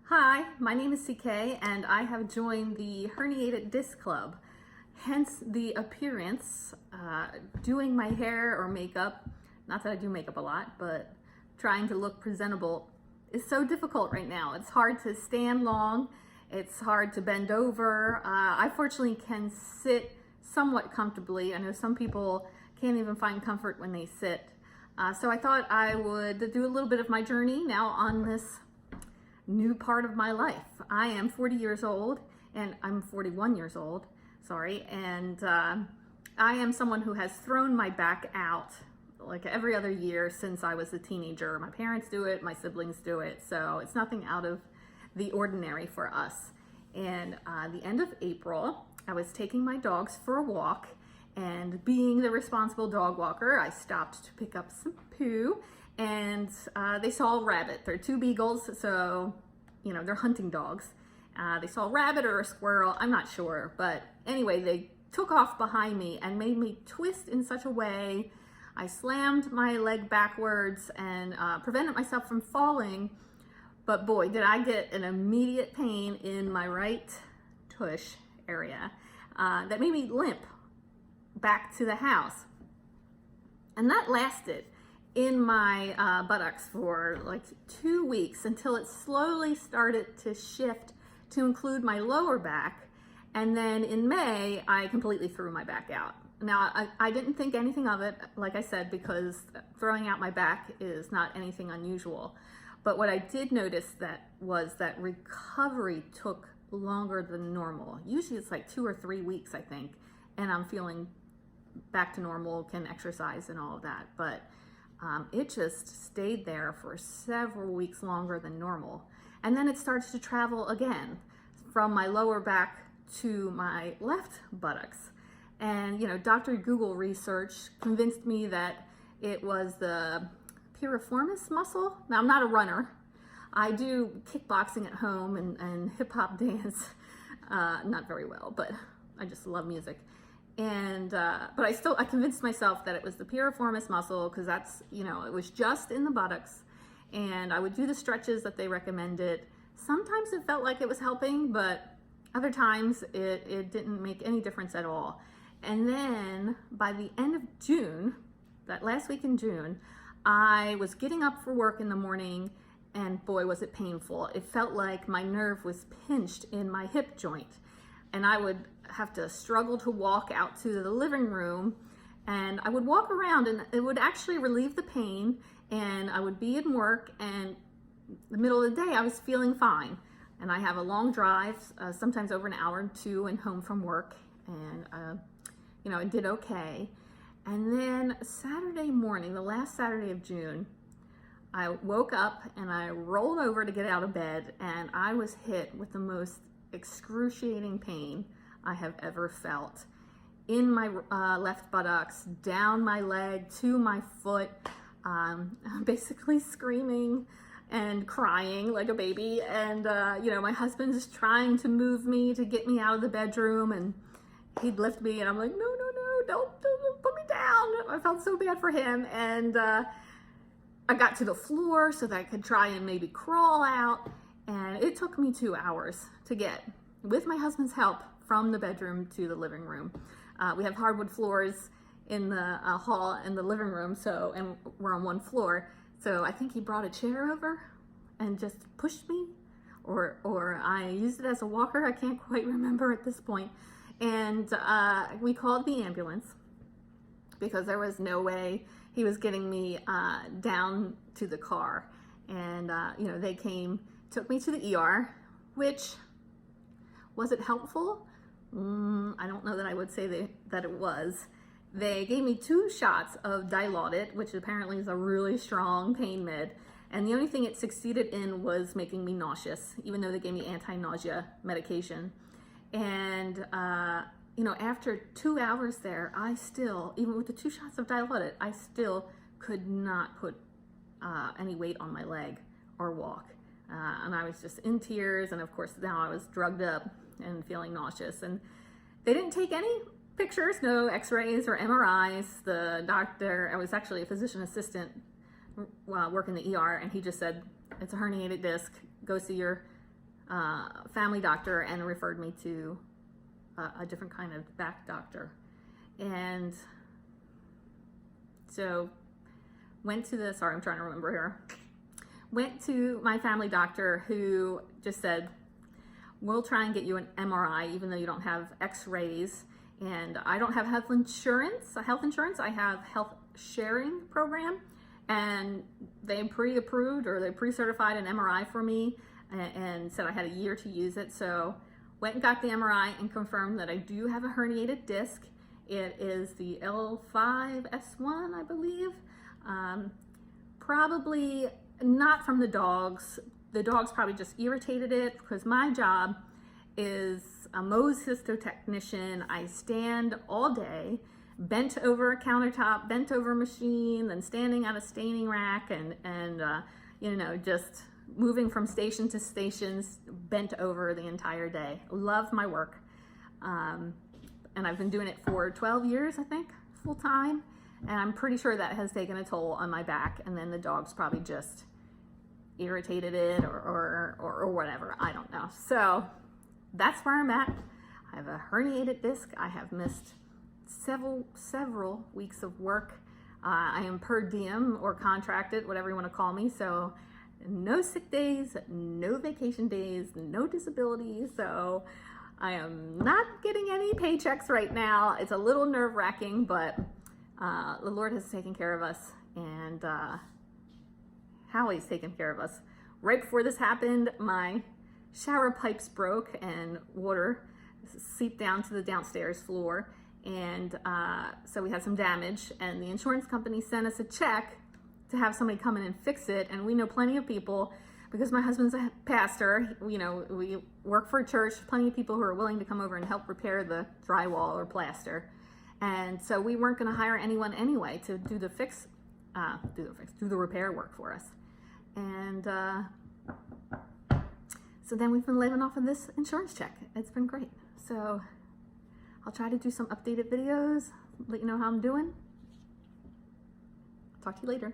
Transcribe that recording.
Hi, my name is CK and I have joined the Herniated Disc Club. Hence the appearance, doing my hair or makeup, not that I do makeup a lot, but trying to look presentable is so difficult right now. It's hard to stand long, it's hard to bend over. I fortunately can sit somewhat comfortably. I know some people can't even find comfort when they sit. So I thought I would do a little bit of my journey now on this new part of my life. I am 40 years old and I'm 41 years old, sorry, and I am someone who has thrown my back out like every other year since I was a teenager. My parents do it, my siblings do it, so it's nothing out of the ordinary for us. And the end of April, I was taking my dogs for a walk, and being the responsible dog walker, I stopped to pick up some poo, and they saw a rabbit. They're two beagles, so, you know, they're hunting dogs. They saw a rabbit or a squirrel, I'm not sure, but anyway, they took off behind me and made me twist in such a way. I slammed my leg backwards and prevented myself from falling, but boy, did I get an immediate pain in my right tush area that made me limp back to the house. And that lasted in my buttocks for like 2 weeks until it slowly started to shift to include my lower back. And then in May, I completely threw my back out. Now, I didn't think anything of it, like I said, because throwing out my back is not anything unusual. But what I did notice was that recovery took longer than normal. Usually it's like 2 or 3 weeks, I think, and I'm feeling back to normal, can exercise and all of that. But it just stayed there for several weeks longer than normal. And then it starts to travel again from my lower back to my left buttocks. And, you know, Dr. Google research convinced me that it was the piriformis muscle. Now, I'm not a runner. I do kickboxing at home and hip hop dance. Not very well, but I just love music. And but I convinced myself that it was the piriformis muscle, because that's, you know, it was just in the buttocks, and I would do the stretches that they recommended. Sometimes it felt like it was helping, but other times it didn't make any difference at all. And then by the end of June, that last week in June, I was getting up for work in the morning, and boy, was it painful. It felt like my nerve was pinched in my hip joint, and I would have to struggle to walk out to the living room, and I would walk around and it would actually relieve the pain, and I would be in work, and the middle of the day I was feeling fine. And I have a long drive, sometimes over an hour to and home from work, and you know, I did okay. And then Saturday morning, the last Saturday of June, I woke up and I rolled over to get out of bed, and I was hit with the most excruciating pain I have ever felt in my left buttocks, down my leg to my foot, basically screaming and crying like a baby. And you know, my husband's trying to move me to get me out of the bedroom, and he'd lift me, and I'm like, no, don't put me down. I felt so bad for him. And I got to the floor so that I could try and maybe crawl out, and it took me 2 hours to get, with my husband's help, from the bedroom to the living room. We have hardwood floors in the hall and the living room, so, and we're on one floor. So I think he brought a chair over and just pushed me, or I used it as a walker. I can't quite remember at this point. And we called the ambulance because there was no way he was getting me down to the car. And you know, they came, took me to the ER, which, was it helpful? I don't know that I would say that it was. They gave me 2 shots of Dilaudid, which apparently is a really strong pain med, and the only thing it succeeded in was making me nauseous, even though they gave me anti-nausea medication. And you know, after 2 hours there, I still, even with the 2 shots of Dilaudid, I still could not put any weight on my leg or walk. And I was just in tears, and of course now I was drugged up and feeling nauseous. And they didn't take any pictures, no x-rays or MRIs. The doctor, I was actually a physician assistant working the ER, and he just said, it's a herniated disc, go see your family doctor and referred me to a different kind of back doctor. And so went to the, sorry, I'm trying to remember here. Went to my family doctor, who just said, we'll try and get you an MRI, even though you don't have x-rays. And I don't have health insurance. I have health sharing program, and they pre-approved or they pre-certified an MRI for me and said I had a year to use it. So went and got the MRI and confirmed that I do have a herniated disc. It is the L5S1, I believe. Probably not from the dogs. The dogs probably just irritated it, because my job is a Mohs histotechnician. I stand all day, bent over a countertop, bent over a machine, then standing at a staining rack, and you know, just moving from station to stations, bent over the entire day. Love my work. And I've been doing it for 12 years, I think, full time. And I'm pretty sure that has taken a toll on my back. And then the dogs probably just irritated it or whatever. I don't know. So that's where I'm at. I have a herniated disc. I have missed several weeks of work. I am per diem or contracted, whatever you want to call me. So no sick days, no vacation days, no disability. So I am not getting any paychecks right now. It's a little nerve-wracking, but the Lord has taken care of us, and how He's taken care of us. Right before this happened, my shower pipes broke and water seeped down to the downstairs floor, and so we had some damage, and the insurance company sent us a check to have somebody come in and fix it. And we know plenty of people, because my husband's a pastor, you know, we work for a church, plenty of people who are willing to come over and help repair the drywall or plaster. And so we weren't going to hire anyone anyway to do the repair work for us. And so then we've been living off of this insurance check. It's been great. So I'll try to do some updated videos, let you know how I'm doing. Talk to you later.